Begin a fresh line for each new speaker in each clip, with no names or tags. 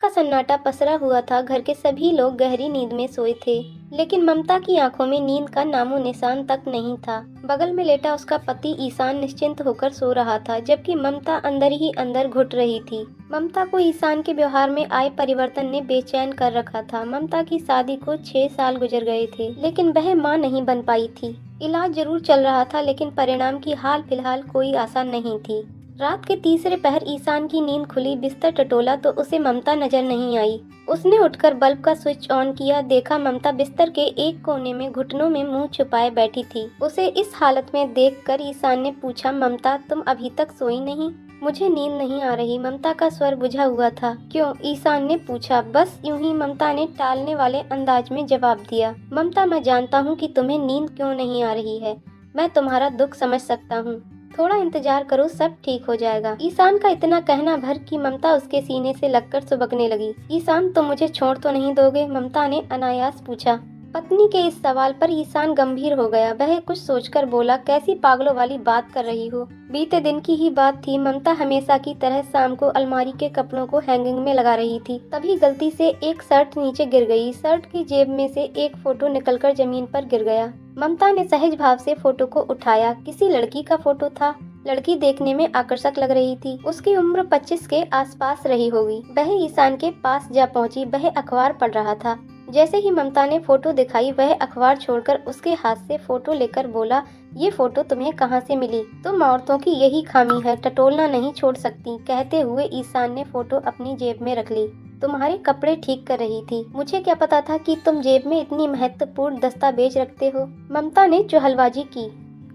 का सन्नाटा पसरा हुआ था। घर के सभी लोग गहरी नींद में सोए थे, लेकिन ममता की आंखों में नींद का नामो निशान तक नहीं था। बगल में लेटा उसका पति ईशान निश्चिंत होकर सो रहा था, जबकि ममता अंदर ही अंदर घुट रही थी। ममता को ईशान के व्यवहार में आए परिवर्तन ने बेचैन कर रखा था। ममता की शादी को 6 साल गुजर गए थे, लेकिन वह मां नहीं बन पाई थी। इलाज जरूर चल रहा था, लेकिन परिणाम की हाल फिलहाल कोई आशा नहीं थी। रात के तीसरे पहर ईशान की नींद खुली। बिस्तर टटोला तो उसे ममता नजर नहीं आई। उसने उठकर बल्ब का स्विच ऑन किया। देखा ममता बिस्तर के एक कोने में घुटनों में मुंह छुपाए बैठी थी। उसे इस हालत में देखकर ईशान ने पूछा, ममता तुम अभी तक सोई नहीं? मुझे नींद नहीं आ रही, ममता का स्वर बुझा हुआ था। क्यों? ईशान ने पूछा। बस यूं ही, ममता ने टालने वाले अंदाज में जवाब दिया। ममता मैं जानता हूँ कि तुम्हें नींद क्यों नहीं आ रही है। मैं तुम्हारा दुख समझ सकता हूँ। थोड़ा इंतजार करो, सब ठीक हो जाएगा। ईशान का इतना कहना भर कि ममता उसके सीने से लगकर सुबकने लगी। ईशान तुम मुझे छोड़ तो नहीं दोगे? ममता ने अनायास पूछा। पत्नी के इस सवाल पर ईशान गंभीर हो गया। वह कुछ सोचकर बोला, कैसी पागलों वाली बात कर रही हो? बीते दिन की ही बात थी। ममता हमेशा की तरह शाम को अलमारी के कपड़ों को हैंगिंग में लगा रही थी। तभी गलती से एक शर्ट नीचे गिर गई। शर्ट की जेब में से एक फोटो निकलकर जमीन पर गिर गया। ममता ने सहज भाव से फोटो को उठाया। किसी लड़की का फोटो था। लड़की देखने में आकर्षक लग रही थी। उसकी उम्र 25 के आसपास रही होगी। वह ईशान के पास जा पहुंची। वह अखबार पढ़ रहा था। जैसे ही ममता ने फोटो दिखाई, वह अखबार छोड़कर उसके हाथ से फोटो लेकर बोला, ये फोटो तुम्हें कहाँ से मिली? तुम औरतों की यही खामी है, टटोलना नहीं छोड़ सकती। कहते हुए ईशान ने फोटो अपनी जेब में रख ली। तुम्हारे कपड़े ठीक कर रही थी। मुझे क्या पता था कि तुम जेब में इतनी महत्वपूर्ण दस्तावेज रखते हो। ममता ने चुहलबाजी की।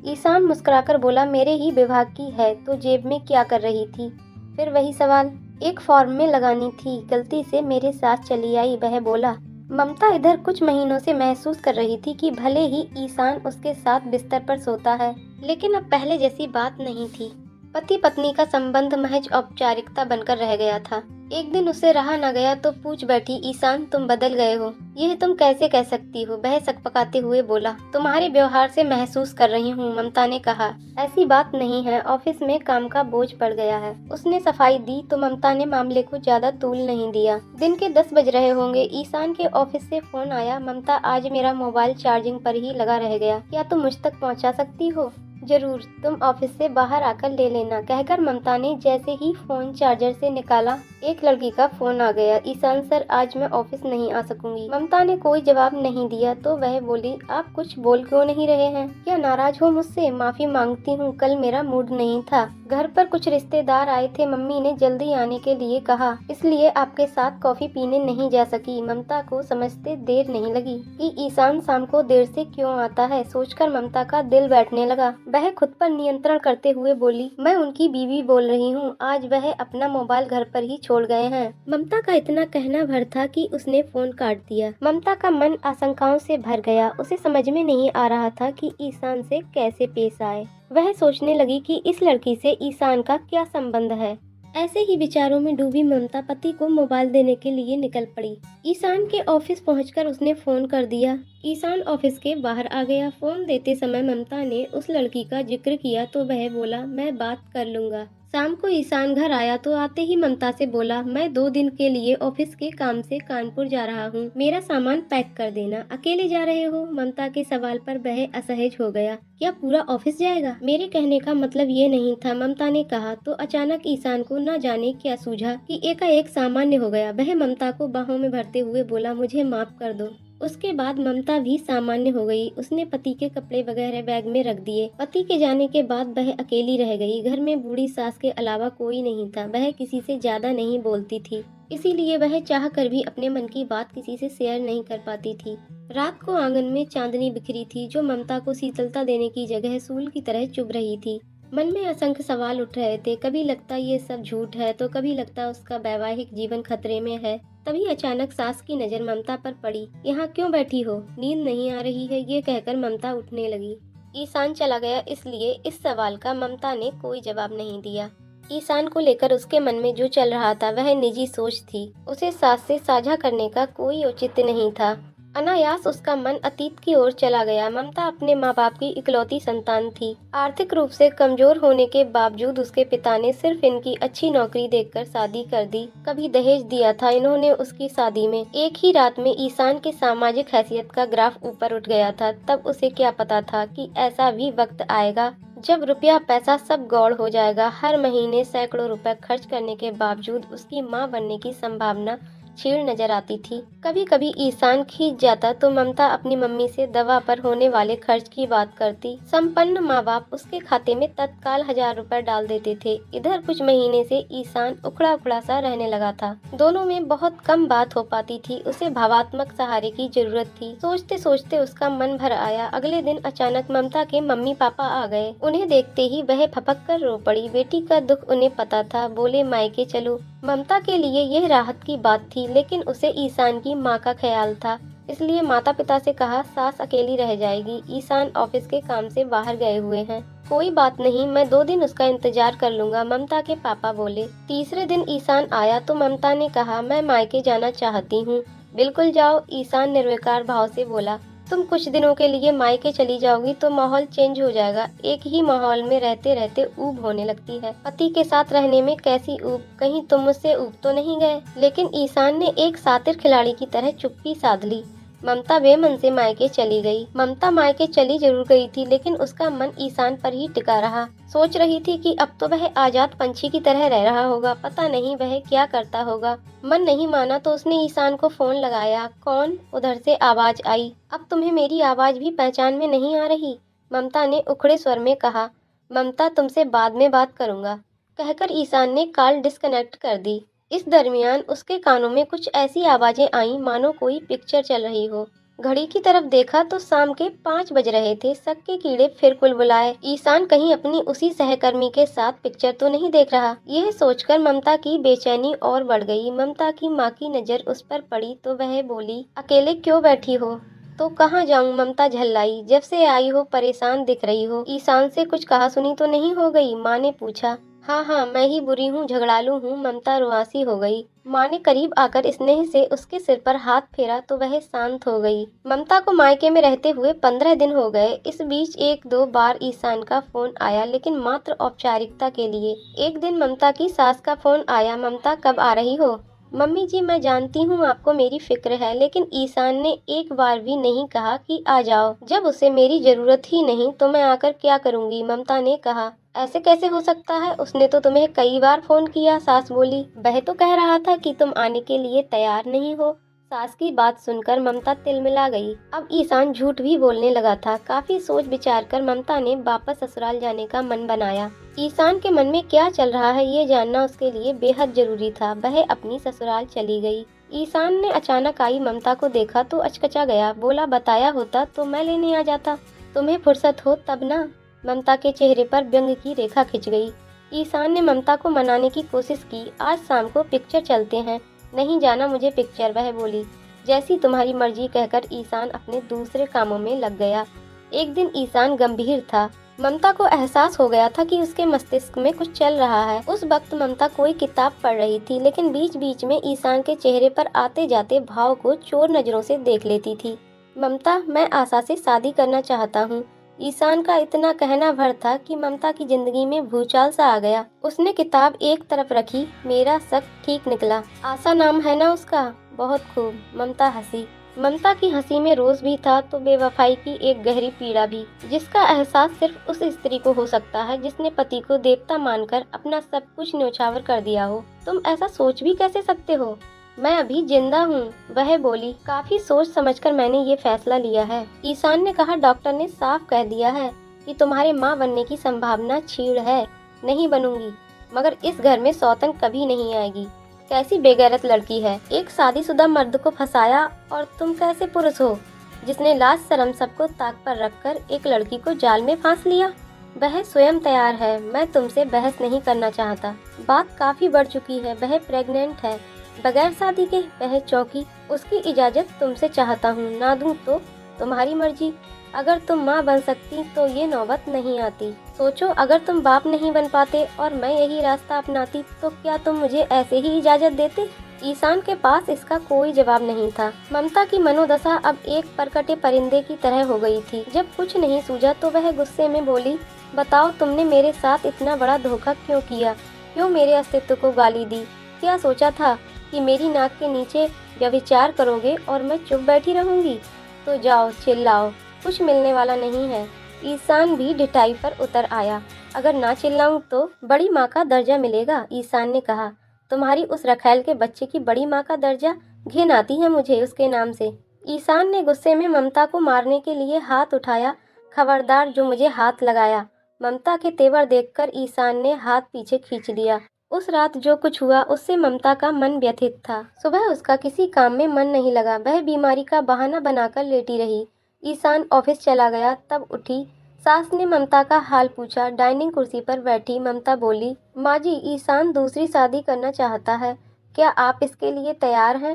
ईशान मुस्कुराकर बोला, मेरे ही विभाग की है तो जेब में क्या कर रही थी? फिर वही सवाल। एक फॉर्म में लगानी थी, गलती से मेरे साथ चली आई, वह बोला। ममता इधर कुछ महीनों से महसूस कर रही थी कि भले ही ईशान उसके साथ बिस्तर पर सोता है, लेकिन अब पहले जैसी बात नहीं थी। पति पत्नी का संबंध महज औपचारिकता बनकर रह गया था। एक दिन उसे रहा न गया तो पूछ बैठी, ईशान तुम बदल गए हो। यह तुम कैसे कह सकती हो? वह सकपकाते हुए बोला। तुम्हारे व्यवहार से महसूस कर रही हूँ, ममता ने कहा। ऐसी बात नहीं है, ऑफिस में काम का बोझ पड़ गया है। उसने सफाई दी तो ममता ने मामले को ज्यादा तूल नहीं दिया। दिन के 10 बज रहे होंगे। ईशान के ऑफिस से फोन आया, ममता आज मेरा मोबाइल चार्जिंग पर ही लगा रह गया, क्या तुम मुझ तक पहुँचा सकती हो? जरूर, तुम ऑफिस से बाहर आकर ले लेना, कहकर ममता ने जैसे ही फोन चार्जर से निकाला, एक लड़की का फोन आ गया। ईशान सर, आज मैं ऑफिस नहीं आ सकूंगी। ममता ने कोई जवाब नहीं दिया तो वह बोली, आप कुछ बोल क्यों नहीं रहे हैं? क्या नाराज हो मुझसे? माफी मांगती हूँ, कल मेरा मूड नहीं था। घर पर कुछ रिश्तेदार आए थे, मम्मी ने जल्दी आने के लिए कहा, इसलिए आपके साथ कॉफी पीने नहीं जा सकी। ममता को समझते देर नहीं लगी कि ईशान शाम को देर से क्यों आता है। सोचकर ममता का दिल बैठने लगा। वह खुद पर नियंत्रण करते हुए बोली, मैं उनकी बीवी बोल रही हूँ। आज वह अपना मोबाइल घर पर ही छोड़ गए हैं। ममता का इतना कहना भर था कि उसने फोन काट दिया। ममता का मन आशंकाओं से भर गया। उसे समझ में नहीं आ रहा था कि ईशान से कैसे पेश आए। वह सोचने लगी कि इस लड़की से ईशान का क्या संबंध है। ऐसे ही विचारों में डूबी ममता पति को मोबाइल देने के लिए निकल पड़ी। ईशान के ऑफिस पहुंचकर उसने फोन कर दिया। ईशान ऑफिस के बाहर आ गया। फोन देते समय ममता ने उस लड़की का जिक्र किया तो वह बोला, मैं बात कर लूंगा। शाम को ईशान घर आया तो आते ही ममता से बोला, मैं 2 दिन के लिए ऑफिस के काम से कानपुर जा रहा हूँ, मेरा सामान पैक कर देना। अकेले जा रहे हो? ममता के सवाल पर वह असहज हो गया। क्या पूरा ऑफिस जाएगा? मेरे कहने का मतलब ये नहीं था, ममता ने कहा तो अचानक ईशान को न जाने क्या सूझा कि एकाएक सामान्य हो गया। वह ममता को बाहों में भरते हुए बोला, मुझे माफ कर दो। उसके बाद ममता भी सामान्य हो गई। उसने पति के कपड़े वगैरह बैग में रख दिए। पति के जाने के बाद वह अकेली रह गई। घर में बूढ़ी सास के अलावा कोई नहीं था। वह किसी से ज्यादा नहीं बोलती थी, इसीलिए वह चाह कर भी अपने मन की बात किसी से शेयर नहीं कर पाती थी। रात को आंगन में चांदनी बिखरी थी, जो ममता को शीतलता देने की जगह सूल की तरह चुभ रही थी। मन में असंख्य सवाल उठ रहे थे। कभी लगता ये सब झूठ है तो कभी लगता उसका वैवाहिक जीवन खतरे में है। तभी अचानक सास की नजर ममता पर पड़ी। यहाँ क्यों बैठी हो? नींद नहीं आ रही है? ये कहकर ममता उठने लगी। ईशान चला गया, इसलिए इस सवाल का ममता ने कोई जवाब नहीं दिया। ईशान को लेकर उसके मन में जो चल रहा था वह निजी सोच थी। उसे सास से साझा करने का कोई औचित्य नहीं था। अनायास उसका मन अतीत की ओर चला गया। ममता अपने माँ बाप की इकलौती संतान थी। आर्थिक रूप से कमजोर होने के बावजूद उसके पिता ने सिर्फ इनकी अच्छी नौकरी देखकर शादी कर दी। कभी दहेज दिया था इन्होंने उसकी शादी में। एक ही रात में ईशान के सामाजिक हैसियत का ग्राफ ऊपर उठ गया था। तब उसे क्या पता था कि ऐसा भी वक्त आएगा जब रुपया पैसा सब गौड़ हो जाएगा। हर महीने सैकड़ों रुपए खर्च करने के बावजूद उसकी माँ बनने की संभावना क्षीण नजर आती थी। कभी कभी ईशान खींच जाता तो ममता अपनी मम्मी से दवा पर होने वाले खर्च की बात करती। संपन्न माँ बाप उसके खाते में तत्काल 1000 रुपए डाल देते थे। इधर कुछ महीने से ईशान उखड़ा उखड़ा सा रहने लगा था। दोनों में बहुत कम बात हो पाती थी। उसे भावात्मक सहारे की जरूरत थी। सोचते सोचते उसका मन भर आया। अगले दिन अचानक ममता के मम्मी पापा आ गए। उन्हें देखते ही वह फपक कर रो पड़ी। बेटी का दुख उन्हें पता था। बोले मायके चलो। ममता के लिए यह राहत की बात थी, लेकिन उसे ईशान की माँ का ख्याल था। इसलिए माता पिता से कहा सास अकेली रह जाएगी। ईशान ऑफिस के काम से बाहर गए हुए हैं। कोई बात नहीं, मैं 2 दिन उसका इंतजार कर लूंगा, ममता के पापा बोले। तीसरे दिन ईशान आया तो ममता ने कहा मैं मायके जाना चाहती हूँ। बिल्कुल जाओ, ईशान निर्विकार भाव से बोला। तुम कुछ दिनों के लिए मायके चली जाओगी तो माहौल चेंज हो जाएगा। एक ही माहौल में रहते रहते ऊब होने लगती है। पति के साथ रहने में कैसी ऊब, कहीं तुम मुझसे ऊब तो नहीं गए। लेकिन ईशान ने एक शातिर खिलाड़ी की तरह चुप्पी साध ली। ममता बेमन से मायके चली गई। ममता मायके चली जरूर गई थी, लेकिन उसका मन ईशान पर ही टिका रहा। सोच रही थी कि अब तो वह आजाद पंछी की तरह रह रहा होगा। पता नहीं वह क्या करता होगा। मन नहीं माना तो उसने ईशान को फोन लगाया। कौन? उधर से आवाज आई। अब तुम्हें मेरी आवाज भी पहचान में नहीं आ रही? ममता ने उखड़े स्वर में कहा। ममता, तुमसे बाद में बात करूंगा, कहकर ईशान ने कॉल डिस्कनेक्ट कर दी। इस दरमियान उसके कानों में कुछ ऐसी आवाजें आईं मानो कोई पिक्चर चल रही हो। घड़ी की तरफ देखा तो शाम के 5 बज रहे थे। शक के कीड़े फिर कुलबुलाए। ईशान कहीं अपनी उसी सहकर्मी के साथ पिक्चर तो नहीं देख रहा। यह सोचकर ममता की बेचैनी और बढ़ गई। ममता की माँ की नजर उस पर पड़ी तो वह बोली, अकेले क्यों बैठी हो? तो कहाँ जाऊँ? ममता झल्लाई। जब से आई हो परेशान दिख रही हो। ईशान से कुछ कहा सुनी तो नहीं हो गई? माँ ने पूछा। हाँ हाँ, मैं ही बुरी हूँ, झगड़ालू हूँ। ममता रुआसी हो गई। माँ ने करीब आकर स्नेह से उसके सिर पर हाथ फेरा तो वह शांत हो गई। ममता को मायके में रहते हुए 15 दिन हो गए। इस बीच 1-2 बार ईशान का फोन आया, लेकिन मात्र औपचारिकता के लिए। एक दिन ममता की सास का फोन आया। ममता, कब आ रही हो? मम्मी जी, मैं जानती हूँ आपको मेरी फिक्र है, लेकिन ईशान ने एक बार भी नहीं कहा कि आ जाओ। जब उसे मेरी जरूरत ही नहीं तो मैं आकर क्या करूँगी? ममता ने कहा। ऐसे कैसे हो सकता है? उसने तो तुम्हें कई बार फोन किया। सास बोली। वह तो कह रहा था कि तुम आने के लिए तैयार नहीं हो। सास की बात सुनकर ममता तिलमिला गई। अब ईशान झूठ भी बोलने लगा था। काफी सोच विचार कर ममता ने वापस ससुराल जाने का मन बनाया। ईशान के मन में क्या चल रहा है ये जानना उसके लिए बेहद जरूरी था। वह अपनी ससुराल चली गई। ईशान ने अचानक आई ममता को देखा तो अचकचा गया। बोला, बताया होता तो मैं लेने आ जाता। तुम्हें फुर्सत हो तब ना। ममता के चेहरे पर व्यंग की रेखा खिंच गई। ईशान ने ममता को मनाने की कोशिश की। आज शाम को पिक्चर चलते हैं। नहीं जाना मुझे पिक्चर, वह बोली। जैसी तुम्हारी मर्जी, कहकर ईशान अपने दूसरे कामों में लग गया। एक दिन ईशान गंभीर था। ममता को एहसास हो गया था कि उसके मस्तिष्क में कुछ चल रहा है। उस वक्त ममता कोई किताब पढ़ रही थी, लेकिन बीच बीच में ईशान के चेहरे पर आते जाते भाव को चोर नजरों से देख लेती थी। ममता, मैं आशा से शादी करना चाहता हूँ। ईशान का इतना कहना भर था कि ममता की जिंदगी में भूचाल सा आ गया। उसने किताब एक तरफ रखी। मेरा शक ठीक निकला। आशा नाम है ना उसका? बहुत खूब। ममता हंसी। ममता की हंसी में रोज भी था तो बेवफाई की एक गहरी पीड़ा भी, जिसका एहसास सिर्फ उस स्त्री को हो सकता है जिसने पति को देवता मानकर अपना सब कुछ न्योछावर कर दिया हो। तुम ऐसा सोच भी कैसे सकते हो? मैं अभी जिंदा हूँ, वह बोली। काफी सोच समझकर मैंने ये फैसला लिया है। ईशान ने कहा, डॉक्टर ने साफ कह दिया है कि तुम्हारे माँ बनने की संभावना क्षीण है। नहीं बनूंगी, मगर इस घर में सौतन कभी नहीं आएगी। कैसी बेगैरत लड़की है, एक शादीशुदा मर्द को फंसाया, और तुम कैसे पुरुष हो जिसने लाज शर्म सबको ताक पर रखकर एक लड़की को जाल में फांस लिया। वह स्वयं तैयार है। मैं तुमसे बहस नहीं करना चाहता। बात काफी बढ़ चुकी है। वह प्रेग्नेंट है, बगैर शादी के। वह चौकी। उसकी इजाजत तुमसे चाहता हूँ। ना दूं तो तुम्हारी मर्जी। अगर तुम माँ बन सकती तो ये नौबत नहीं आती। सोचो, अगर तुम बाप नहीं बन पाते और मैं यही रास्ता अपनाती तो क्या तुम मुझे ऐसे ही इजाजत देते? ईशान के पास इसका कोई जवाब नहीं था। ममता की मनोदशा अब एक परकटे परिंदे की तरह हो गई थी। जब कुछ नहीं सूझा तो वह गुस्से में बोली, बताओ तुमने मेरे साथ इतना बड़ा धोखा क्यों किया? क्यों मेरे अस्तित्व को गाली दी? क्या सोचा था कि मेरी नाक के नीचे व्यभिचार करोगे और मैं चुप बैठी रहूंगी? तो जाओ चिल्लाओ, कुछ मिलने वाला नहीं है। ईशान भी ढिठाई पर उतर आया। अगर ना चिल्लाऊं तो बड़ी माँ का दर्जा मिलेगा, ईशान ने कहा। तुम्हारी उस रखैल के बच्चे की बड़ी माँ का दर्जा? घिन आती है मुझे उसके नाम से। ईशान ने गुस्से में ममता को मारने के लिए हाथ उठाया। खबरदार जो मुझे हाथ लगाया। ममता के तेवर देखकर ईशान ने हाथ पीछे खींच लिया। उस रात जो कुछ हुआ उससे ममता का मन व्यथित था। सुबह उसका किसी काम में मन नहीं लगा। वह बीमारी का बहाना बनाकर लेटी रही। ईशान ऑफिस चला गया, तब उठी। सास ने ममता का हाल पूछा। डाइनिंग कुर्सी पर बैठी ममता बोली, माँ जी, ईशान दूसरी शादी करना चाहता है, क्या आप इसके लिए तैयार हैं?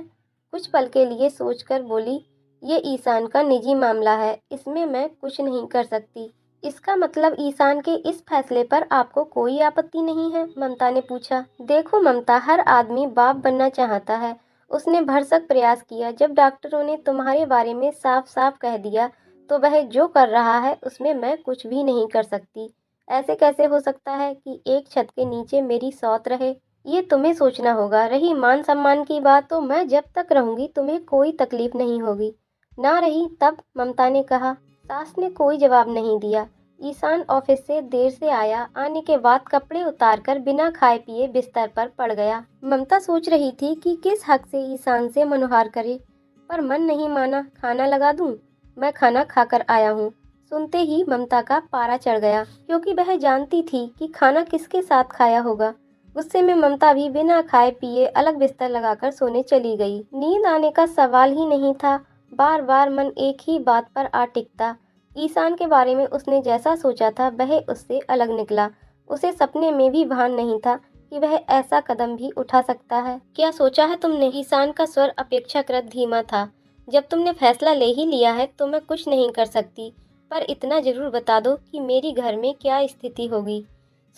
कुछ पल के लिए सोचकर बोली, ये ईशान का निजी मामला है, इसमें मैं कुछ नहीं कर सकती। इसका मतलब ईशान के इस फैसले पर आपको कोई आपत्ति नहीं है? ममता ने पूछा। देखो ममता, हर आदमी बाप बनना चाहता है। उसने भरसक प्रयास किया। जब डॉक्टरों ने तुम्हारे बारे में साफ साफ कह दिया तो वह जो कर रहा है उसमें मैं कुछ भी नहीं कर सकती। ऐसे कैसे हो सकता है कि एक छत के नीचे मेरी सौत रहे? ये तुम्हें सोचना होगा। रही मान सम्मान की बात, तो मैं जब तक रहूंगी तुम्हें कोई तकलीफ नहीं होगी। ना रही तब? ममता ने कहा। सास ने कोई जवाब नहीं दिया। ईशान ऑफिस से देर से आया। आने के बाद कपड़े उतारकर बिना खाए पिए बिस्तर पर पड़ गया। ममता सोच रही थी कि किस हक से ईशान से मनोहार करे, पर मन नहीं माना। खाना लगा दूं? मैं खाना खाकर आया हूँ। सुनते ही ममता का पारा चढ़ गया, क्योंकि वह जानती थी कि खाना किसके साथ खाया होगा। गुस्से में ममता भी बिना खाए पिए अलग बिस्तर लगाकर सोने चली गई। नींद आने का सवाल ही नहीं था। बार बार मन एक ही बात पर आ टिकता। ईशान के बारे में उसने जैसा सोचा था वह उससे अलग निकला। उसे सपने में भी भान नहीं था कि वह ऐसा कदम भी उठा सकता है। क्या सोचा है तुमने? ईशान का स्वर अपेक्षाकृत धीमा था। जब तुमने फैसला ले ही लिया है तो मैं कुछ नहीं कर सकती, पर इतना जरूर बता दो कि मेरी घर में क्या स्थिति होगी।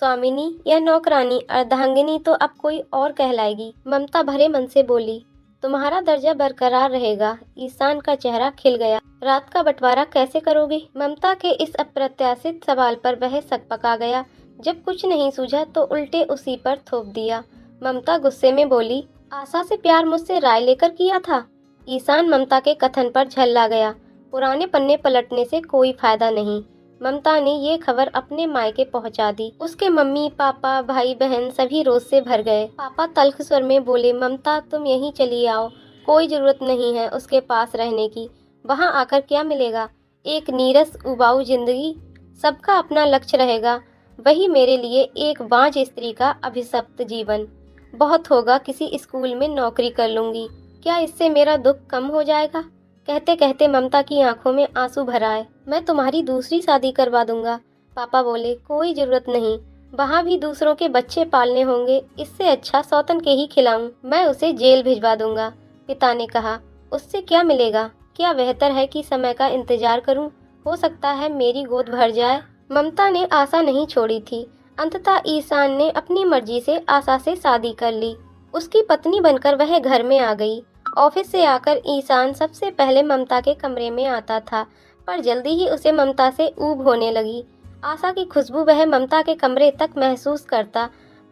स्वामिनी या नौकरानी, अर्धांगिनी तो अब कोई और कहलाएगी। ममता भरे मन से बोली, तुम्हारा दर्जा बरकरार रहेगा। ईशान का चेहरा खिल गया। रात का बंटवारा कैसे करोगे? ममता के इस अप्रत्याशित सवाल पर वह सकपका गया। जब कुछ नहीं सूझा तो उल्टे उसी पर थोप दिया। ममता गुस्से में बोली, आशा से प्यार मुझसे राय लेकर किया था? ईशान ममता के कथन पर झल्ला गया। पुराने पन्ने पलटने से कोई फायदा नहीं। ममता ने ये खबर अपने मायके पहुंचा दी। उसके मम्मी पापा भाई बहन सभी रोष से भर गए। पापा तल्ख स्वर में बोले, ममता तुम यहीं चली आओ, कोई जरूरत नहीं है उसके पास रहने की। वहाँ आकर क्या मिलेगा? एक नीरस उबाऊ जिंदगी। सबका अपना लक्ष्य रहेगा, वही मेरे लिए एक बांझ स्त्री का अभिशप्त जीवन। बहुत होगा, किसी स्कूल में नौकरी कर लूंगी, क्या इससे मेरा दुख कम हो जाएगा? कहते कहते ममता की आंखों में आंसू भर आए। मैं तुम्हारी दूसरी शादी करवा दूंगा। पापा बोले, कोई जरूरत नहीं, वहाँ भी दूसरों के बच्चे पालने होंगे, इससे अच्छा सौतन के ही खिलाऊं। मैं उसे जेल भिजवा दूंगा। पिता ने कहा, उससे क्या मिलेगा? क्या बेहतर है कि समय का इंतजार करूं? हो सकता है मेरी गोद भर जाए। ममता ने आशा नहीं छोड़ी थी। अंततः ईशान ने अपनी मर्जी से आशा से शादी कर ली। उसकी पत्नी बनकर वह घर में आ गई। ऑफिस से आकर ईशान सबसे पहले ममता के कमरे में आता था, पर जल्दी ही उसे ममता से ऊब होने लगी। आशा की खुशबू वह ममता के कमरे तक महसूस करता,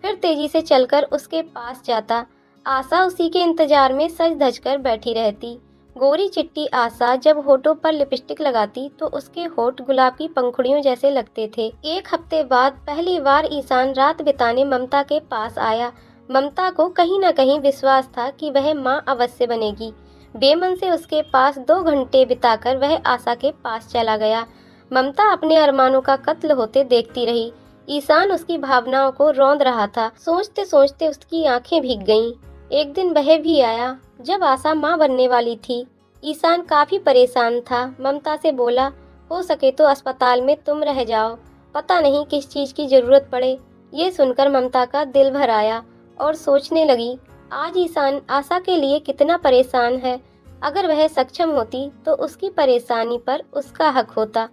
फिर तेजी से चलकर उसके पास जाता। आशा उसी के इंतजार में सज धज कर बैठी रहती। गोरी चिट्टी आशा जब होठों पर लिपस्टिक लगाती तो उसके होठ गुलाब की पंखुड़ियों जैसे लगते थे। एक हफ्ते बाद पहली बार ईशान रात बिताने ममता के पास आया। ममता को कहीं न कहीं विश्वास था कि वह माँ अवश्य बनेगी। बेमन से उसके पास 2 घंटे बिताकर वह आशा के पास चला गया। ममता अपने अरमानों का कत्ल होते देखती रही। ईशान उसकी भावनाओं को रौंद रहा था। सोचते सोचते उसकी आंखें भीग गईं। एक दिन वह भी आया जब आशा माँ बनने वाली थी। ईशान काफी परेशान था। ममता से बोला, हो सके तो अस्पताल में तुम रह जाओ, पता नहीं किस चीज की जरूरत पड़े। ये सुनकर ममता का दिल भर आया और सोचने लगी, आज ईशान आशा के लिए कितना परेशान है। अगर वह सक्षम होती तो उसकी परेशानी पर उसका हक होता।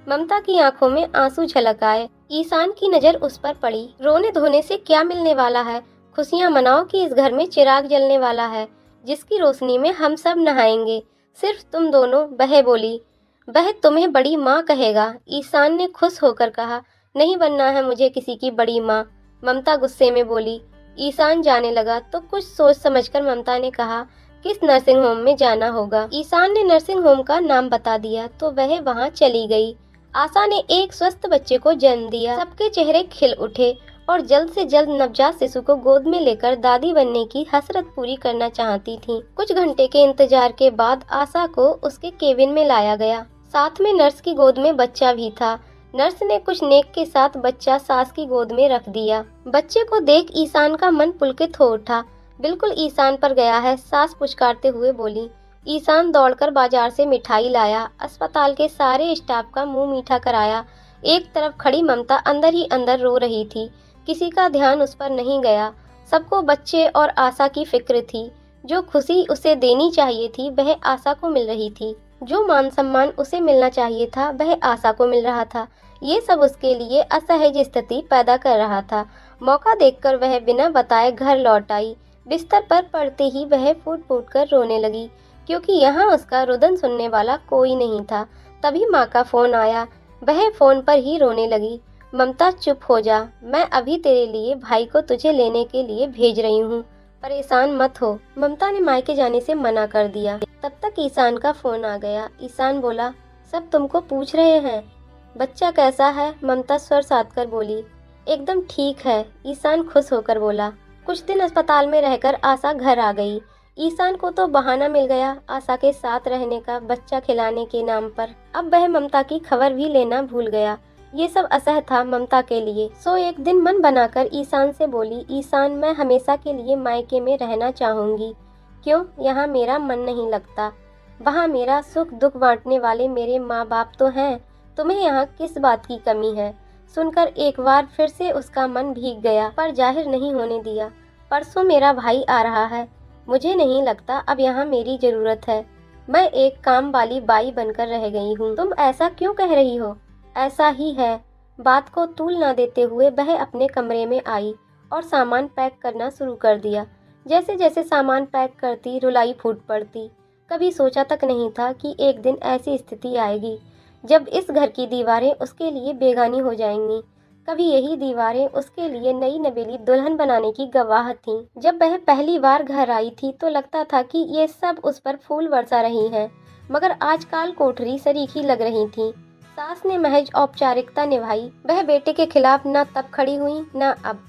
ममता की आंखों में आंसू झलक आए। ईशान की नजर उस पर पड़ी। रोने धोने से क्या मिलने वाला है? खुशियाँ मनाओ कि इस घर में चिराग जलने वाला है, जिसकी रोशनी में हम सब नहाएंगे, सिर्फ तुम दोनों। बह बोली। वह तुम्हें बड़ी माँ कहेगा। ईशान ने खुश होकर कहा। नहीं बनना है मुझे किसी की बड़ी माँ। ममता गुस्से में बोली। ईशान जाने लगा तो कुछ सोच समझकर ममता ने कहा, किस नर्सिंग होम में जाना होगा। ईशान ने नर्सिंग होम का नाम बता दिया तो वह वहाँ चली गई। आशा ने एक स्वस्थ बच्चे को जन्म दिया। सबके चेहरे खिल उठे और जल्द से जल्द नवजात शिशु को गोद में लेकर दादी बनने की हसरत पूरी करना चाहती थी। कुछ घंटे के इंतजार के बाद आशा को उसके केबिन में लाया गया। साथ में नर्स की गोद में बच्चा भी था। नर्स ने कुछ नेक के साथ बच्चा सास की गोद में रख दिया। बच्चे को देख ईशान का मन पुलकित हो उठा। बिल्कुल ईशान पर गया है, सास पुचकारते हुए बोली। ईशान दौड़कर बाजार से मिठाई लाया। अस्पताल के सारे स्टाफ का मुंह मीठा कराया। एक तरफ खड़ी ममता अंदर ही अंदर रो रही थी। किसी का ध्यान उस पर नहीं गया। सबको बच्चे और आशा की फिक्र थी। जो खुशी उसे देनी चाहिए थी वह आशा को मिल रही थी। जो मान सम्मान उसे मिलना चाहिए था वह आशा को मिल रहा था। ये सब उसके लिए असहज स्थिति पैदा कर रहा था। मौका देखकर वह बिना बताए घर लौट आई। बिस्तर पर पड़ते ही वह फूट फूट कर रोने लगी, क्योंकि यहाँ उसका रुदन सुनने वाला कोई नहीं था। तभी माँ का फोन आया। वह फोन पर ही रोने लगी। ममता चुप हो जा, मैं अभी तेरे लिए भाई को तुझे लेने के लिए भेज रही हूँ, परेशान मत हो। ममता ने मायके जाने से मना कर दिया। तब तक ईशान का फोन आ गया। ईशान बोला, सब तुमको पूछ रहे हैं बच्चा कैसा है। ममता स्वर साध कर बोली, एकदम ठीक है। ईशान खुश होकर बोला। कुछ दिन अस्पताल में रहकर आशा घर आ गई। ईशान को तो बहाना मिल गया आशा के साथ रहने का, बच्चा खिलाने के नाम पर। अब वह ममता की खबर भी लेना भूल गया। ये सब असह था ममता के लिए। सो एक दिन मन बनाकर ईशान से बोली, ईशान मैं हमेशा के लिए मायके में रहना चाहूंगी। क्यों? यहाँ मेरा मन नहीं लगता। वहाँ मेरा सुख दुख बांटने वाले मेरे माँ बाप तो हैं। तुम्हें यहाँ किस बात की कमी है? सुनकर एक बार फिर से उसका मन भीग गया, पर जाहिर नहीं होने दिया। परसों मेरा भाई आ रहा है। मुझे नहीं लगता अब यहाँ मेरी जरूरत है। मैं एक काम वाली बाई बनकर रह गई हूँ। तुम ऐसा क्यों कह रही हो? ऐसा ही है। बात को तूल न देते हुए वह अपने कमरे में आई और सामान पैक करना शुरू कर दिया। जैसे जैसे सामान पैक करती रुलाई फूट पड़ती। कभी सोचा तक नहीं था कि एक दिन ऐसी स्थिति आएगी जब इस घर की दीवारें उसके लिए बेगानी हो जाएंगी। कभी यही दीवारें उसके लिए नई नवेली दुल्हन बनाने की गवाह थीं। जब वह पहली बार घर आई थी तो लगता था कि ये सब उस पर फूल बरसा रही हैं, मगर आजकल कोठरी सरीखी लग रही थी। सास ने महज औपचारिकता निभाई। वह बेटे के खिलाफ न तब खड़ी हुई न अब।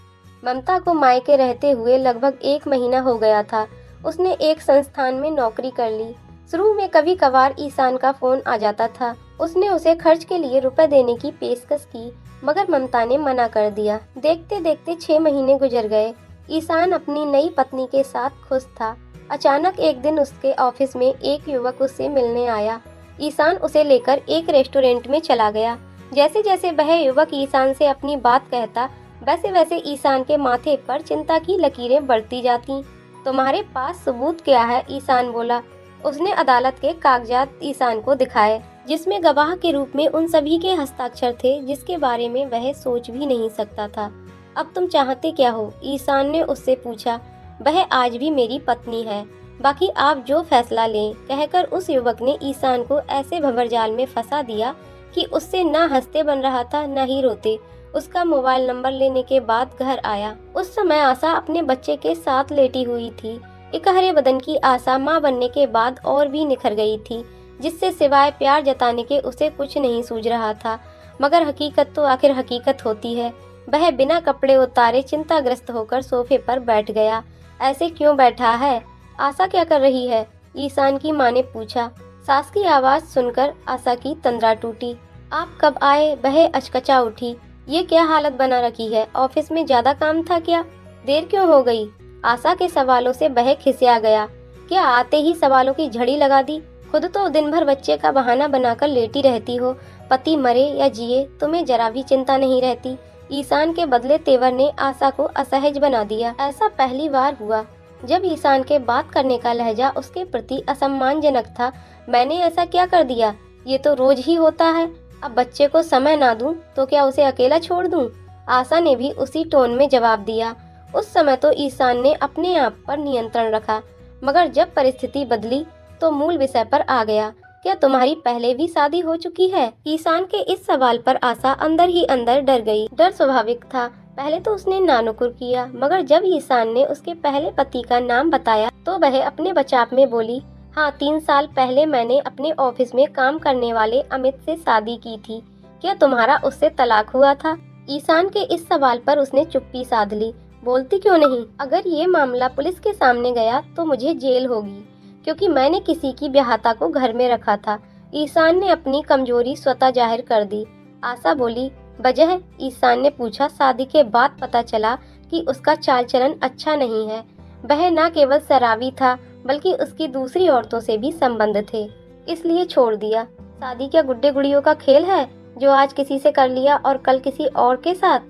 ममता को मायके रहते हुए लगभग 1 महीना हो गया था। उसने एक संस्थान में नौकरी कर ली। शुरू में कभी कभार ईशान का फोन आ जाता था। उसने उसे खर्च के लिए रुपए देने की पेशकश की, मगर ममता ने मना कर दिया। देखते देखते 6 महीने गुजर गए। ईशान अपनी नई पत्नी के साथ खुश था। अचानक एक दिन उसके ऑफिस में एक युवक उससे मिलने आया। ईशान उसे लेकर एक रेस्टोरेंट में चला गया। जैसे जैसे वह युवक ईशान से अपनी बात कहता, वैसे वैसे ईशान के माथे पर चिंता की लकीरें बढ़ती जाती। तुम्हारे पास सबूत क्या है? ईशान बोला। उसने अदालत के कागजात ईशान को दिखाए, जिसमें गवाह के रूप में उन सभी के हस्ताक्षर थे जिसके बारे में वह सोच भी नहीं सकता था। अब तुम चाहते क्या हो? ईशान ने उससे पूछा। वह आज भी मेरी पत्नी है, बाकी आप जो फैसला लें, कहकर उस युवक ने ईशान को ऐसे भंवरजाल में फंसा दिया कि उससे न हंसते बन रहा था न ही रोते। उसका मोबाइल नंबर लेने के बाद घर आया। उस समय आशा अपने बच्चे के साथ लेटी हुई थी। इकहरे बदन की आशा माँ बनने के बाद और भी निखर गई थी, जिससे सिवाय प्यार जताने के उसे कुछ नहीं सूझ रहा था। मगर हकीकत तो आखिर हकीकत होती है। वह बिना कपड़े उतारे चिंताग्रस्त होकर सोफे पर बैठ गया। ऐसे क्यों बैठा है? आशा क्या कर रही है? ईशान की माँ ने पूछा। सास की आवाज सुनकर आशा की तंद्रा टूटी। आप कब आए? वह अचकचा उठी। ये क्या हालत बना रखी है? ऑफिस में ज्यादा काम था क्या? देर क्यों हो गई? आशा के सवालों से वह खिसिया गया। क्या आते ही सवालों की झड़ी लगा दी? खुद तो दिन भर बच्चे का बहाना बनाकर लेटी रहती हो। पति मरे या जिए तुम्हें जरा भी चिंता नहीं रहती। ईशान के बदले तेवर ने आशा को असहज बना दिया। ऐसा पहली बार हुआ जब ईशान के बात करने का लहजा उसके प्रति असम्मानजनक था। मैंने ऐसा क्या कर दिया? ये तो रोज ही होता है। अब बच्चे को समय ना दूं तो क्या उसे अकेला छोड़ दूं? आशा ने भी उसी टोन में जवाब दिया। उस समय तो ईशान ने अपने आप पर नियंत्रण रखा, मगर जब परिस्थिति बदली तो मूल विषय पर आ गया। क्या तुम्हारी पहले भी शादी हो चुकी है? ईशान के इस सवाल पर आशा अंदर ही अंदर डर गई। डर स्वाभाविक था। पहले तो उसने नानुकुर किया, मगर जब ईशान ने उसके पहले पति का नाम बताया तो वह अपने बचाव में बोली, हाँ, 3 साल पहले मैंने अपने ऑफिस में काम करने वाले अमित से शादी की थी। क्या तुम्हारा उससे तलाक हुआ था? ईशान के इस सवाल पर उसने चुप्पी साध ली। बोलती क्यों नहीं? अगर ये मामला पुलिस के सामने गया तो मुझे जेल होगी, क्योंकि मैंने किसी की ब्याहता को घर में रखा था। ईशान ने अपनी कमजोरी स्वतः जाहिर कर दी। आशा बोली, वजह? ईशान ने पूछा। शादी के बाद पता चला कि उसका चाल चलन अच्छा नहीं है। वह न केवल शराबी था, बल्कि उसकी दूसरी औरतों से भी संबंध थे, इसलिए छोड़ दिया। शादी क्या गुड्डे गुड़ियों का खेल है, जो आज किसी से कर लिया और कल किसी और के साथ?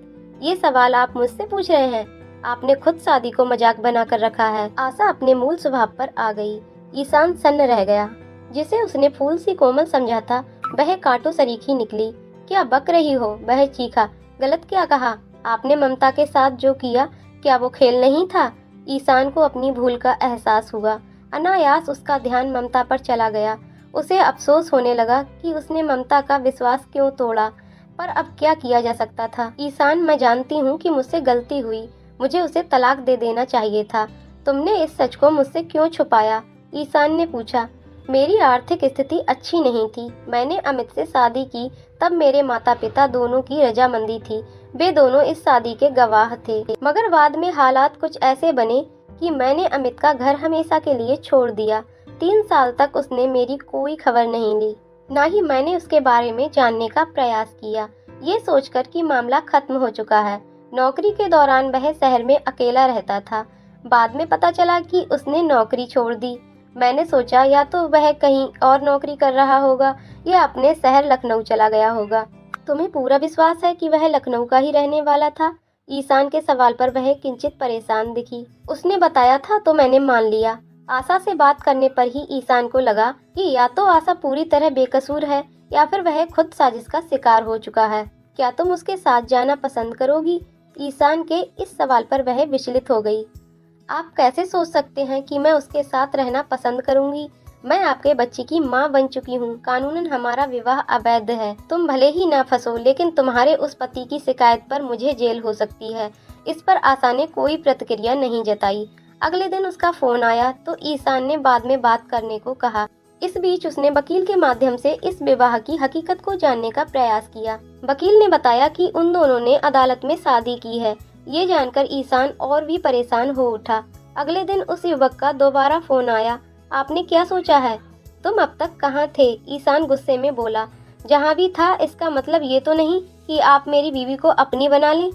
ये सवाल आप मुझसे पूछ रहे हैं? आपने खुद शादी को मजाक बना कर रखा है। आशा अपने मूल स्वभाव पर आ गई। ईशान सन्न रह गया। जिसे उसने फूल सी कोमल समझा था, वह कांटों सरीखी निकली। क्या बक रही हो? वह चीखा। गलत क्या कहा? आपने ममता के साथ जो किया, क्या वो खेल नहीं था? ईशान को अपनी भूल का एहसास हुआ। अनायास उसका ध्यान ममता पर चला गया। उसे अफसोस होने लगा कि उसने ममता का विश्वास क्यों तोड़ा, पर अब क्या किया जा सकता था। ईशान, मैं जानती हूँ कि मुझसे गलती हुई, मुझे उसे तलाक दे देना चाहिए था। तुमने इस सच को मुझसे क्यों छुपाया? ईशान ने पूछा। मेरी आर्थिक स्थिति अच्छी नहीं थी। मैंने अमित से शादी की तब मेरे माता पिता दोनों की रजामंदी थी। वे दोनों इस शादी के गवाह थे, मगर बाद में हालात कुछ ऐसे बने कि मैंने अमित का घर हमेशा के लिए छोड़ दिया। 3 साल तक उसने मेरी कोई खबर नहीं ली, ना ही मैंने उसके बारे में जानने का प्रयास किया, ये सोचकर कि मामला खत्म हो चुका है। नौकरी के दौरान वह शहर में अकेला रहता था। बाद में पता चला कि उसने नौकरी छोड़ दी। मैंने सोचा या तो वह कहीं और नौकरी कर रहा होगा या अपने शहर लखनऊ चला गया होगा। तुम्हें पूरा विश्वास है कि वह लखनऊ का ही रहने वाला था? ईशान के सवाल पर वह किंचित परेशान दिखी। उसने बताया था तो मैंने मान लिया। आशा से बात करने पर ही ईशान को लगा कि या तो आशा पूरी तरह बेकसूर है या फिर वह खुद साजिश का शिकार हो चुका है। क्या तुम उसके साथ जाना पसंद करोगी? ईशान के इस सवाल पर वह विचलित हो गई। आप कैसे सोच सकते हैं कि मैं उसके साथ रहना पसंद करूंगी? मैं आपके बच्चे की माँ बन चुकी हूँ। कानूनन हमारा विवाह अवैध है। तुम भले ही ना फंसो, लेकिन तुम्हारे उस पति की शिकायत पर मुझे जेल हो सकती है। इस पर आशा ने कोई प्रतिक्रिया नहीं जताई। अगले दिन उसका फोन आया तो ईशान ने बाद में बात करने को कहा। इस बीच उसने वकील के माध्यम से इस विवाह की हकीकत को जानने का प्रयास किया। वकील ने बताया कि उन दोनों ने अदालत में शादी की है। ये जानकर ईशान और भी परेशान हो उठा। अगले दिन उस युवक का दोबारा फोन आया। आपने क्या सोचा है? तुम अब तक कहाँ थे? ईशान गुस्से में बोला। जहाँ भी था, इसका मतलब ये तो नहीं कि आप मेरी बीवी को अपनी बना लें।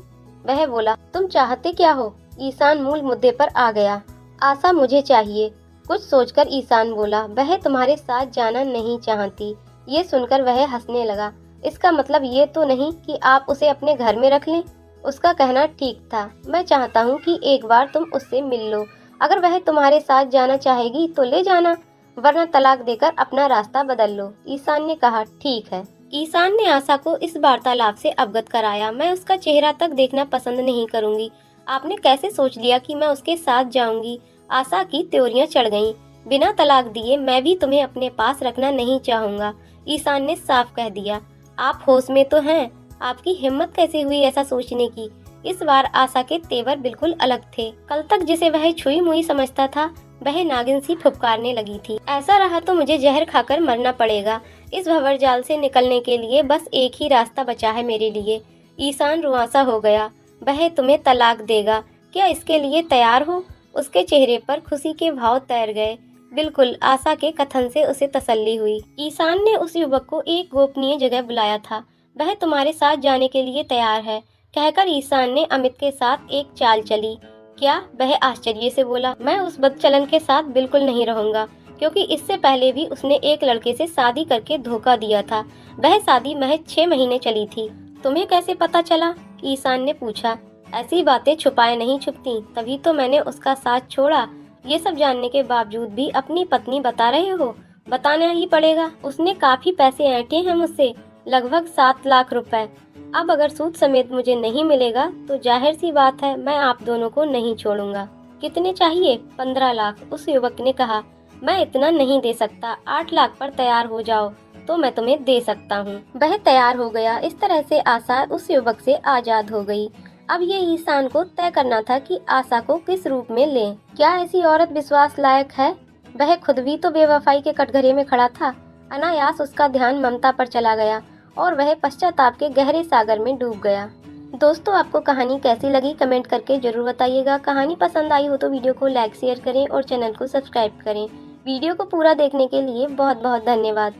वह बोला, तुम चाहते क्या हो? ईशान मूल मुद्दे पर आ गया। आशा मुझे चाहिए। कुछ सोचकर ईशान बोला, वह तुम्हारे साथ जाना नहीं चाहती। ये सुनकर वह हंसने लगा। इसका मतलब ये तो नहीं कि आप उसे अपने घर में रख लें? उसका कहना ठीक था। मैं चाहता हूँ कि एक बार तुम उससे मिल लो। अगर वह तुम्हारे साथ जाना चाहेगी तो ले जाना, वरना तलाक देकर अपना रास्ता बदल लो। ईशान ने कहा, ठीक है। ईशान ने आशा को इस वार्तालाप से अवगत कराया। मैं उसका चेहरा तक देखना पसंद नहीं करूंगी। आपने कैसे सोच लिया कि मैं उसके साथ जाऊंगी? आशा की त्योरियां चढ़ गईं। बिना तलाक दिए मैं भी तुम्हें अपने पास रखना नहीं चाहूंगा। ईशान ने साफ कह दिया। आप होश में तो हैं? आपकी हिम्मत कैसे हुई ऐसा सोचने की? इस बार आशा के तेवर बिल्कुल अलग थे। कल तक जिसे वह छुई मुई समझता था, वह नागिन सी फुफकारने लगी थी। ऐसा रहा तो मुझे जहर खाकर मरना पड़ेगा। इस भंवरजाल से निकलने के लिए बस एक ही रास्ता बचा है मेरे लिए। ईशान रुआंसा हो गया। वह तुम्हें तलाक देगा? क्या इसके लिए तैयार हो? उसके चेहरे पर खुशी के भाव तैर गए। बिल्कुल, आशा के कथन से उसे तसल्ली हुई। ईशान ने उस युवक को एक गोपनीय जगह बुलाया था। वह तुम्हारे साथ जाने के लिए तैयार है, कहकर ईशान ने अमित के साथ एक चाल चली। क्या? वह आश्चर्य से बोला। मैं उस बदचलन के साथ बिल्कुल नहीं रहूंगा, क्योंकि इससे पहले भी उसने एक लड़के से शादी करके धोखा दिया था। वह शादी महज 6 महीने चली थी। तुम्हें कैसे पता चला? ईशान ने पूछा। ऐसी बातें छुपाए नहीं छुपती, तभी तो मैंने उसका साथ छोड़ा। ये सब जानने के बावजूद भी अपनी पत्नी बता रहे हो? बताना ही पड़ेगा। उसने काफी पैसे ऐंठे हैं मुझसे, लगभग 7 लाख रुपए। अब अगर सूद समेत मुझे नहीं मिलेगा तो जाहिर सी बात है मैं आप दोनों को नहीं छोड़ूंगा। कितने चाहिए? 15 लाख। उस युवक ने कहा, मैं इतना नहीं दे सकता, 8 लाख पर तैयार हो जाओ तो मैं तुम्हें दे सकता हूँ। वह तैयार हो गया। इस तरह से आशा उस युवक से आजाद हो गई। अब ये ईशान को तय करना था कि आशा को किस रूप में ले। क्या ऐसी औरत विश्वास लायक है? वह खुद भी तो बेवफाई के कटघरे में खड़ा था। अनायास उसका ध्यान ममता पर चला गया और वह पश्चाताप के गहरे सागर में डूब गया। दोस्तों, आपको कहानी कैसी लगी कमेंट करके जरूर बताइएगा। कहानी पसंद आई हो तो वीडियो को लाइक शेयर करें और चैनल को सब्सक्राइब करें। वीडियो को पूरा देखने के लिए बहुत बहुत धन्यवाद।